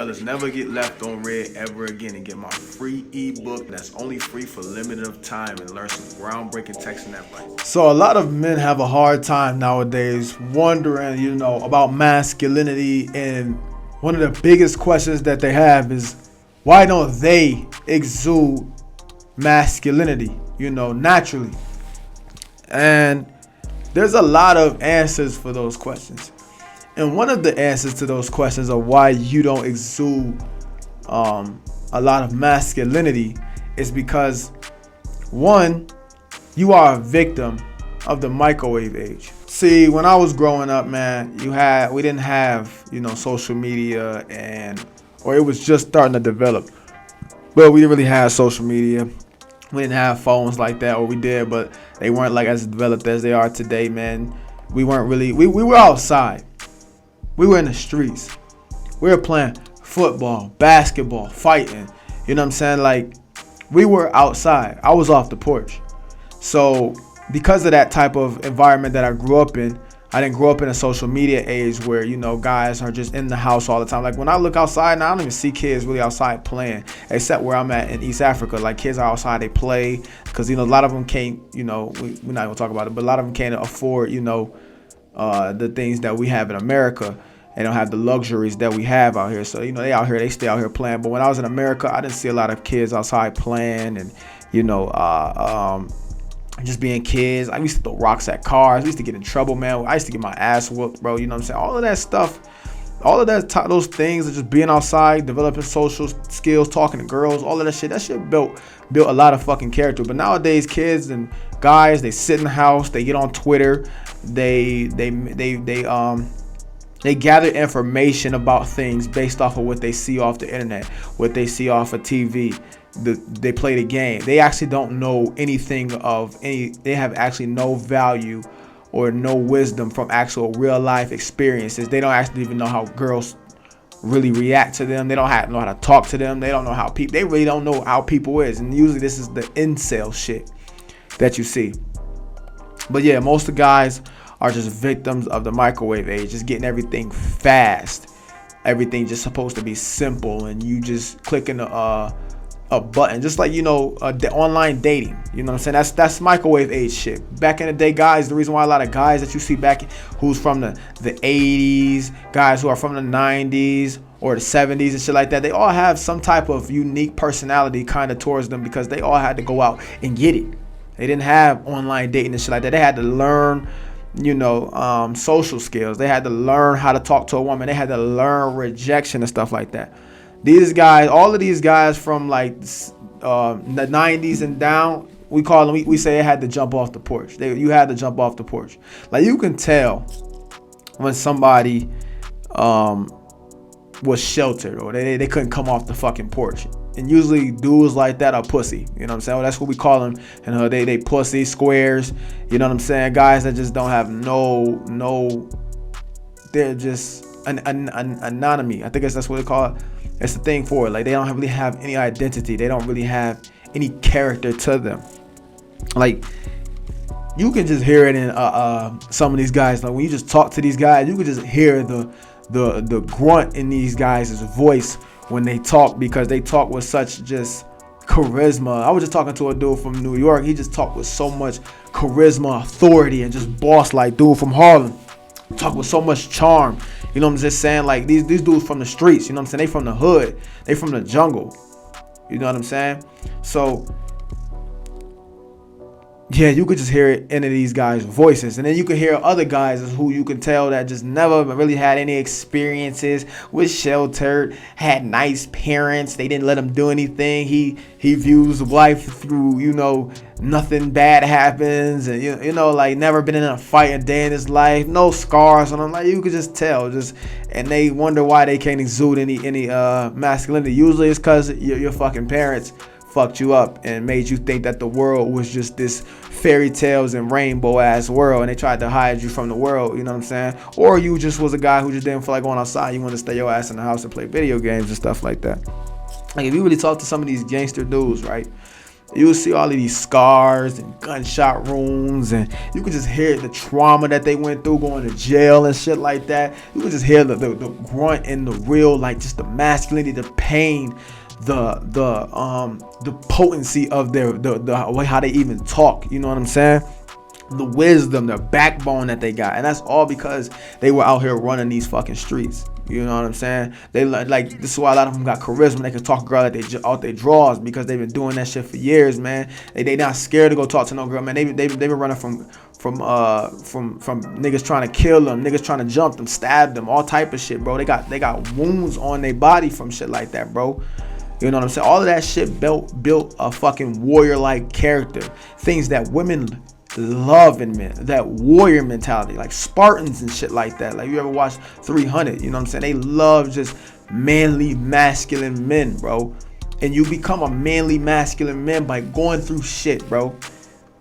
Fellas, never get left on red ever again and get my free ebook that's only free for limited of time and learn some groundbreaking texting advice. So a lot of men have a hard time nowadays wondering, about masculinity, and one of the biggest questions that they have is, why don't they exude masculinity, naturally? And there's a lot of answers for those questions. And one of the answers to those questions of why you don't exude a lot of masculinity is because, one, you are a victim of the microwave age. See, when I was growing up, man, we didn't have, social media, or it was just starting to develop. But we didn't really have social media. We didn't have phones like that, or we did, but they weren't like as developed as they are today, man. We weren't really, we were outside. We were in the streets. We were playing football, basketball, fighting. You know what I'm saying? Like, we were outside. I was off the porch. So because of that type of environment that I grew up in, I didn't grow up in a social media age where, guys are just in the house all the time. Like, when I look outside now, I don't even see kids really outside playing, except where I'm at in East Africa. Like, kids are outside, they play, because, a lot of them can't, we're not going to talk about it, but a lot of them can't afford, the things that we have in America. They don't have the luxuries that we have out here. So, they stay out here playing. But when I was in America, I didn't see a lot of kids outside playing and, just being kids. I used to throw rocks at cars. We used to get in trouble, man. I used to get my ass whooped, bro. You know what I'm saying? All of that stuff, those things of just being outside, developing social skills, talking to girls, all of that shit built a lot of fucking character. But nowadays, kids and guys, they sit in the house, they get on Twitter, they gather information about things based off of what they see off the internet, what they see off of TV. They play the game. They actually don't know anything they have actually no value or no wisdom from actual real life experiences. They don't actually even know how girls really react to them. They don't know how to talk to them. They don't know they really don't know how people is. And usually this is the incel shit that you see. But yeah, most of the guys are just victims of the microwave age, just getting everything fast. Everything just supposed to be simple, and you just clicking a button, just like the online dating. You know what I'm saying? That's microwave age shit. Back in the day, guys, the reason why a lot of guys that you see back who's from the 80s, guys who are from the 90s or the 70s and shit like that, they all have some type of unique personality kind of towards them, because they all had to go out and get it. They didn't have online dating and shit like that. They had to learn social skills. They had to learn how to talk to a woman. They had to learn rejection and stuff like that. These guys, all of these guys from like the 90s and down, we call them, we say they had to jump off the porch. You had to jump off the porch. Like, you can tell when somebody was sheltered, or they couldn't come off the fucking porch. And usually dudes like that are pussy. You know what I'm saying? Well, that's what we call them. And they pussy squares. You know what I'm saying? Guys that just don't have no. They're just an anonymity. I think that's what they call it. It's the thing for it. Like, they don't really have any identity. They don't really have any character to them. Like, you can just hear it in some of these guys. Like, when you just talk to these guys, you can just hear the grunt in these guys' voice when they talk, because they talk with such just charisma. I was just talking to a dude from New York. He just talked with so much charisma, authority, and just boss like dude from Harlem. Talk with so much charm. You know what I'm just saying? Like, these dudes from the streets, you know what I'm saying? They from the hood. They from the jungle. You know what I'm saying? So, yeah, you could just hear it in these guys' voices. And then you could hear other guys who you can tell that just never really had any experiences, was sheltered, had nice parents. They didn't let him do anything. He views life through, nothing bad happens. And, like, never been in a fight a day in his life. No scars on him. Like, you could just tell. And they wonder why they can't exude any masculinity. Usually it's because your fucking parents fucked you up and made you think that the world was just this fairy tales and rainbow ass world, and they tried to hide you from the world. You know what I'm saying? Or you just was a guy who just didn't feel like going outside. You want to stay your ass in the house and play video games and stuff like that. Like, if you really talk to some of these gangster dudes, right, You'll see all of these scars and gunshot wounds, and you can just hear the trauma that they went through going to jail and shit like that. You can just hear the grunt and the real, like, just the masculinity, the pain, the potency of their the way how they even talk. You know what I'm saying? The wisdom, the backbone that they got, and that's all because they were out here running these fucking streets. You know what I'm saying? They like, this is why a lot of them got charisma. They can talk girl out their drawers because they've been doing that shit for years, man. They not scared to go talk to no girl, man. They been running from niggas trying to kill them, niggas trying to jump them, stab them, all type of shit, bro. They got wounds on their body from shit like that, bro. You know what I'm saying? All of that shit built a fucking warrior-like character. Things that women love in men, that warrior mentality, like Spartans and shit like that. Like, you ever watch 300? You know what I'm saying? They love just manly, masculine men, bro. And you become a manly, masculine man by going through shit, bro.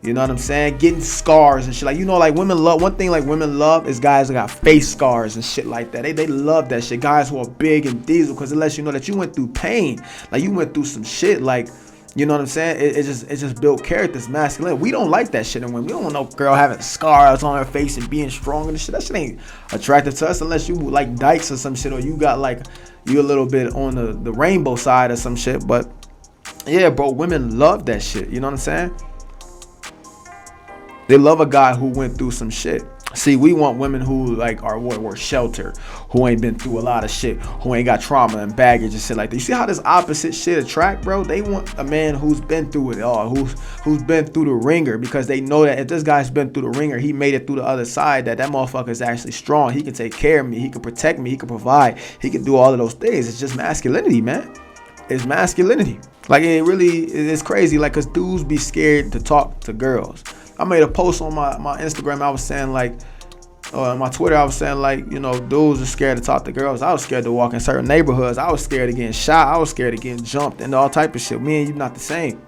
You know what I'm saying? Getting scars and shit. Like, you know, like, women love, one thing like women love is guys that got face scars and shit like that. They love that shit. Guys who are big and diesel, because it lets you know that you went through pain. Like, you went through some shit. Like, you know what I'm saying? It just built characters, masculine. We don't like that shit in women. We don't want no girl having scars on her face and being strong and shit. That shit ain't attractive to us unless you like dykes or some shit, or you got like, you a little bit on the rainbow side or some shit. But yeah, bro, women love that shit. You know what I'm saying? They love a guy who went through some shit. See, we want women who like were sheltered, who ain't been through a lot of shit, who ain't got trauma and baggage and shit like that. You see how this opposite shit attract, bro? They want a man who's been through it all, who's been through the ringer, because they know that if this guy's been through the ringer, he made it through the other side, that motherfucker is actually strong. He can take care of me, he can protect me, he can provide, he can do all of those things. It's just masculinity, man. It's masculinity. Like, it really is crazy, like, cause dudes be scared to talk to girls. I made a post on my Instagram. I was saying, like, on my Twitter, I was saying, like, you know, dudes are scared to talk to girls. I was scared to walk in certain neighborhoods. I was scared of getting shot. I was scared of getting jumped and all type of shit. Me and you not the same.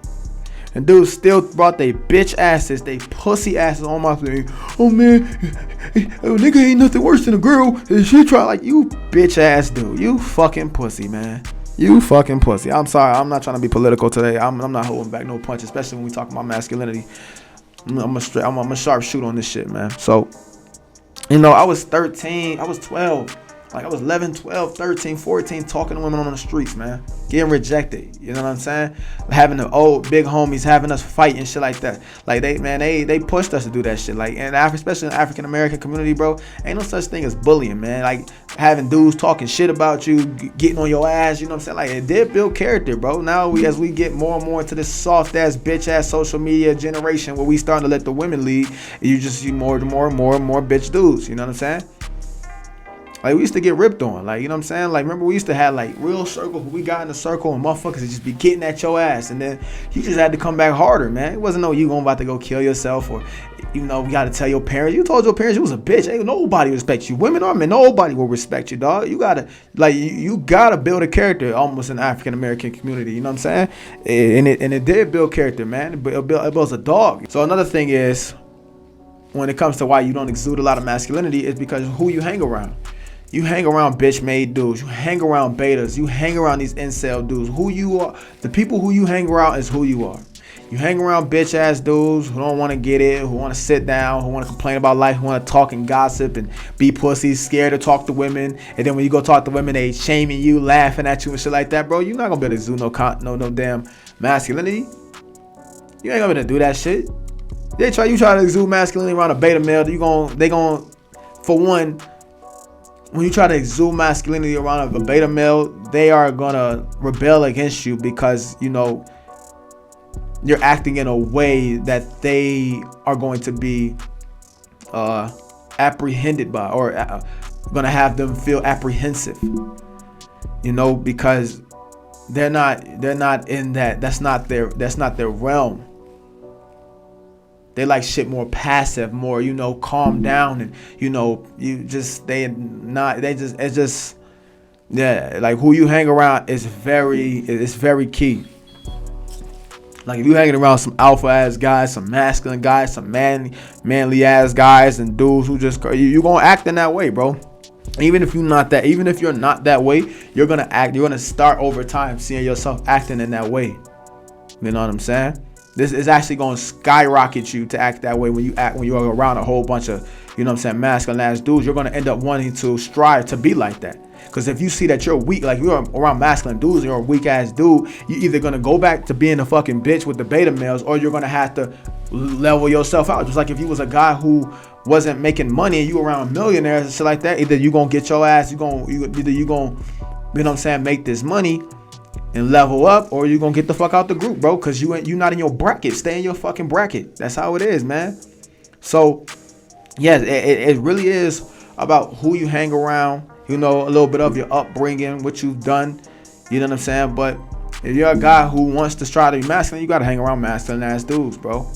And dudes still brought they bitch asses, they pussy asses on my thing. Oh man, a nigga ain't nothing worse than a girl. And she try, like, you bitch ass dude. You fucking pussy, man. You fucking pussy. I'm sorry. I'm not trying to be political today. I'm not holding back no punch, especially when we talk about masculinity. I'm a sharp shoot on this shit, man. So, you know, I was 13, I was 12, like I was 11, 12, 13, 14, talking to women on the streets, man, getting rejected. You know what I'm saying? Having the old big homies having us fight and shit like that. Like, they pushed us to do that shit. Like, and especially in the African American community, bro, ain't no such thing as bullying, man. Like, having dudes talking shit about you, getting on your ass, you know what I'm saying? Like, it did build character, bro. Now as we get more and more into this soft ass bitch ass social media generation where we starting to let the women lead, you just see more and more bitch dudes. You know what I'm saying? Like, we used to get ripped on, like, you know what I'm saying? Like, remember we used to have like real circles where we got in the circle and motherfuckers would just be getting at your ass, and then you just had to come back harder, man. It wasn't no you about to go kill yourself, or, you know, we got to tell your parents. You told your parents you was a bitch. Ain't nobody respect you. Women or men, nobody will respect you, dog. You gotta, like, you gotta build a character almost in the African American community. You know what I'm saying? And it did build character, man. It builds a dog. So another thing is, when it comes to why you don't exude a lot of masculinity, is because who you hang around. You hang around bitch-made dudes. You hang around betas. You hang around these incel dudes. Who you are, the people who you hang around is who you are. You hang around bitch-ass dudes who don't want to get it, who want to sit down, who want to complain about life, who want to talk and gossip and be pussies, scared to talk to women. And then when you go talk to women, they shaming you, laughing at you and shit like that, bro. You're not going to be able to exude no damn masculinity. You ain't going to be able to do that shit. You try to exude masculinity around a beta male, for one, when you try to exude masculinity around a beta male, they are gonna rebel against you because, you know, you're acting in a way that they are going to be apprehended by, or gonna have them feel apprehensive, you know, because they're not in that. That's not their realm. They like shit more passive, more, you know, calm down, and, you know, yeah, like who you hang around is very key. Like, if you hanging around some alpha ass guys, some masculine guys, some manly ass guys and dudes who just, you gonna act in that way, bro. Even if you're not that way, you're gonna start over time seeing yourself acting in that way. You know what I'm saying? This is actually going to skyrocket you to act that way when you're around a whole bunch of, masculine ass dudes. You're going to end up wanting to strive to be like that. Because if you see that you're weak, like you're around masculine dudes and you're a weak ass dude, you're either going to go back to being a fucking bitch with the beta males, or you're going to have to level yourself out. Just like if you was a guy who wasn't making money and you around millionaires and shit like that, either you going to get your ass, make this money and level up, or you gonna get the fuck out the group, bro, because you not in your bracket. Stay in your fucking bracket. That's how it is, man. So yes, it really is about who you hang around, a little bit of your upbringing, what you've done, you know what I'm saying? But if you're a guy who wants to try to be masculine, you gotta hang around masculine ass dudes, bro.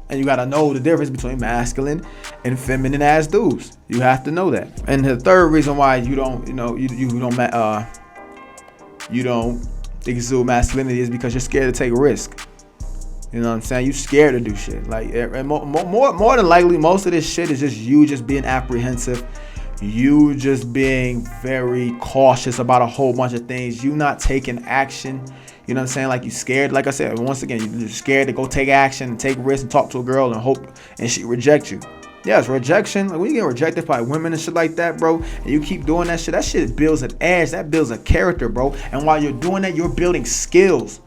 And you gotta know the difference between masculine and feminine ass dudes. You have to know that. And the third reason why you don't exude masculinity is because you're scared to take a risk. You know what I'm saying? You scared to do shit. Like, more than likely, most of this shit is just you just being apprehensive. You just being very cautious about a whole bunch of things. You not taking action. You know what I'm saying? Like, you scared. Like I said, once again, you're scared to go take action and take risks and talk to a girl and hope and she reject you. Yes, rejection. Like, when you get rejected by women and shit like that, bro, and you keep doing that shit builds an edge. That builds a character, bro. And while you're doing that, you're building skills.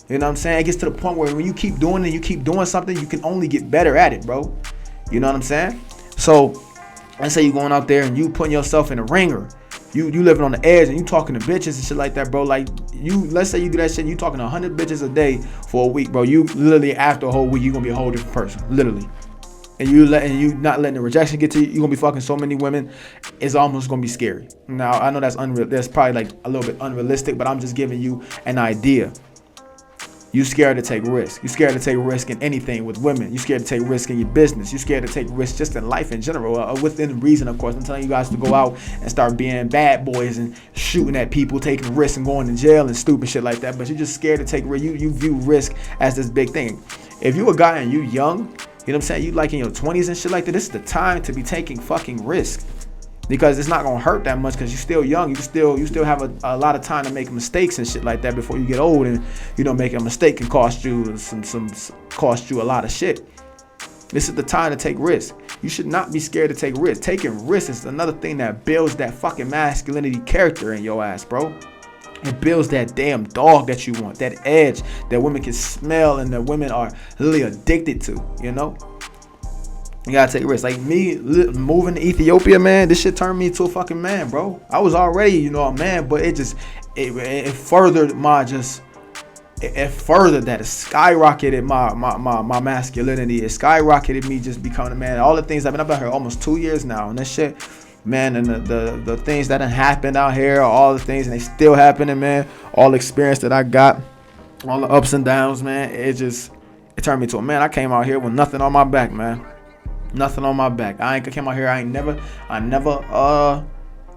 You know what I'm saying? It gets to the point where when you keep doing it, you keep doing something, you can only get better at it, bro. You know what I'm saying? So, let's say you're going out there and you putting yourself in a ringer. You living on the edge and you talking to bitches and shit like that, bro. Like, let's say you do that shit and you talking to 100 bitches a day for a week, bro. You literally, after a whole week, you're going to be a whole different person. Literally. And you not letting the rejection get to you. You're going to be fucking so many women. It's almost going to be scary. Now, I know that's probably like a little bit unrealistic, but I'm just giving you an idea. You scared to take risks. You scared to take risk in anything with women. You scared to take risk in your business. You scared to take risks just in life in general. Within reason, of course. I'm telling you guys to go out and start being bad boys and shooting at people, taking risks and going to jail and stupid shit like that. But you're just scared to take risk. You view risk as this big thing. If you a guy and you young, you know what I'm saying? You like in your 20s and shit like that. This is the time to be taking fucking risk. Because it's not gonna hurt that much because you're still young. You still have a lot of time to make mistakes and shit like that before you get old. And making a mistake can cost you a lot of shit. This is the time to take risks. You should not be scared to take risks. Taking risks is another thing that builds that fucking masculinity character in your ass, bro. It builds that damn dog that you want, that edge that women can smell and that women are really addicted to, You gotta take risks. Like me moving to Ethiopia, man, this shit turned me into a fucking man, bro. I was already, a man, but it furthered it furthered that. It skyrocketed my masculinity. It skyrocketed me just becoming a man. All the things I've been here almost 2 years now, and that shit, man, and the things that done happened out here, all the things, and they still happening, man. All the experience that I got, all the ups and downs, man. It turned me to a man. I came out here with nothing on my back, man. Nothing on my back. I came out here. I never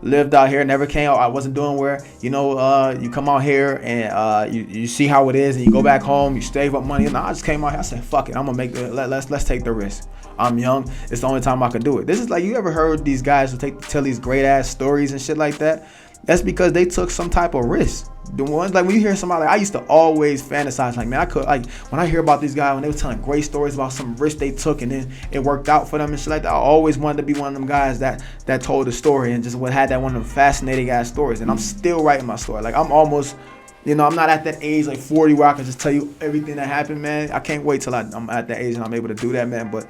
lived out here. Never came out. I wasn't doing where, you come out here and you see how it is and you go back home. You save up money. And I just came out here. I said, fuck it. I'm gonna let's take the risk. I'm young. It's the only time I could do it. This is like, you ever heard these guys who tell these great ass stories and shit like that? That's because they took some type of risk. The ones like when you hear somebody, like I used to always fantasize, like, man, I could, like, when I hear about these guys when they were telling great stories about some risk they took and then it worked out for them and shit like that, I always wanted to be one of them guys that told the story and just had that one of them fascinating ass stories. And I'm still writing my story. Like, I'm almost, I'm not at that age like 40 where I can just tell you everything that happened, man. I can't wait till I'm at that age and I'm able to do that, man. But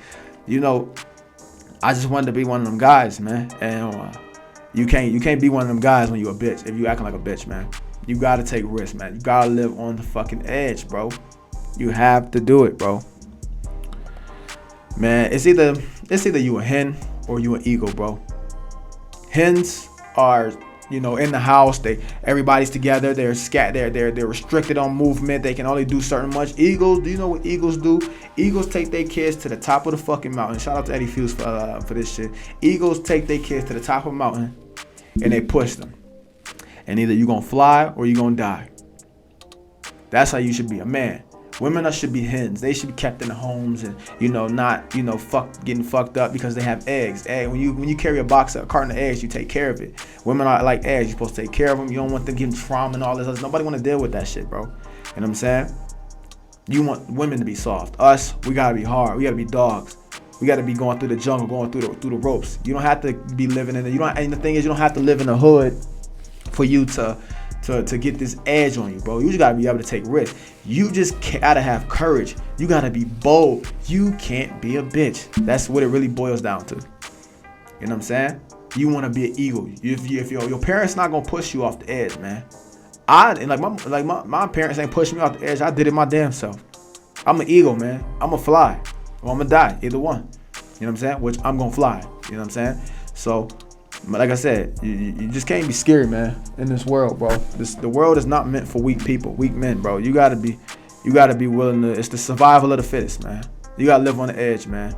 I just wanted to be one of them guys, man. And you can't be one of them guys when you're a bitch. If you acting like a bitch, man. You gotta take risks, man. You gotta live on the fucking edge, bro. You have to do it, bro. Man, it's either you a hen or you an eagle, bro. Hens are, in the house. Everybody's together. They're they're restricted on movement. They can only do certain much. Eagles, do you know what eagles do? Eagles take their kids to the top of the fucking mountain. Shout out to Eddie Fuse for this shit. Eagles take their kids to the top of a mountain and they push them. And either you gonna fly or you gonna die. That's how you should be a man. Women should be hens. They should be kept in the homes and not getting fucked up because they have eggs. When you carry a carton of eggs, you take care of it. Women are like eggs. You're supposed to take care of them. You don't want them getting trauma and all this other. Nobody want to deal with that shit, bro. You know what I'm saying? You want women to be soft. Us, we gotta be hard. We gotta be dogs. We gotta be going through the jungle, going through the ropes. You don't have to be living in it. You don't. And the thing is, you don't have to live in the hood for you to get this edge on you, bro. You just gotta be able to take risks. You just gotta have courage. You gotta be bold. You can't be a bitch. That's what it really boils down to. You know what I'm saying? You want to be an eagle. If your parents not gonna push you off the edge, man. My parents ain't pushing me off the edge. I did it my damn self. I'm an eagle, man. I'm gonna fly or I'm gonna die. Either one. You know what I'm saying? Which I'm gonna fly. You know what I'm saying? So, like I said, you just can't be scared, man. In this world, bro. The world is not meant for weak people, weak men, bro. You gotta be willing to. It's the survival of the fittest, man. You gotta live on the edge, man.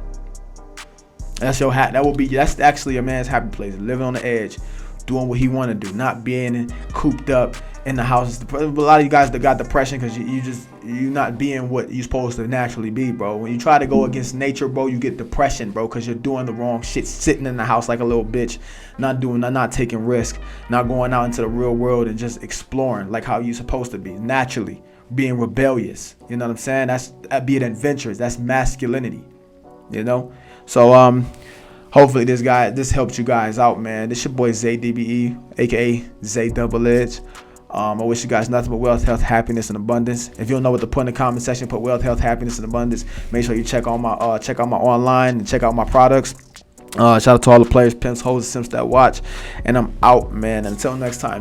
That's your hat. That's actually a man's happy place. Living on the edge, doing what he want to do, not being cooped up in the house. A lot of you guys that got depression because you not being what you supposed to naturally be, bro. When you try to go against nature, bro, you get depression, bro, because you're doing the wrong shit, sitting in the house like a little bitch, not taking risk, not going out into the real world and just exploring like how you supposed to be naturally, being rebellious. You know what I'm saying? That's being adventurous. That's masculinity. You know. So hopefully this helps you guys out, man. This your boy Zay DBE, aka Zay Double Edge. I wish you guys nothing but wealth, health, happiness, and abundance. If you don't know what to put in the comment section, put wealth, health, happiness, and abundance. Make sure you check out my online and check out my products. Shout out to all the players, pimps, hoes, simps that watch. And I'm out, man. Until next time.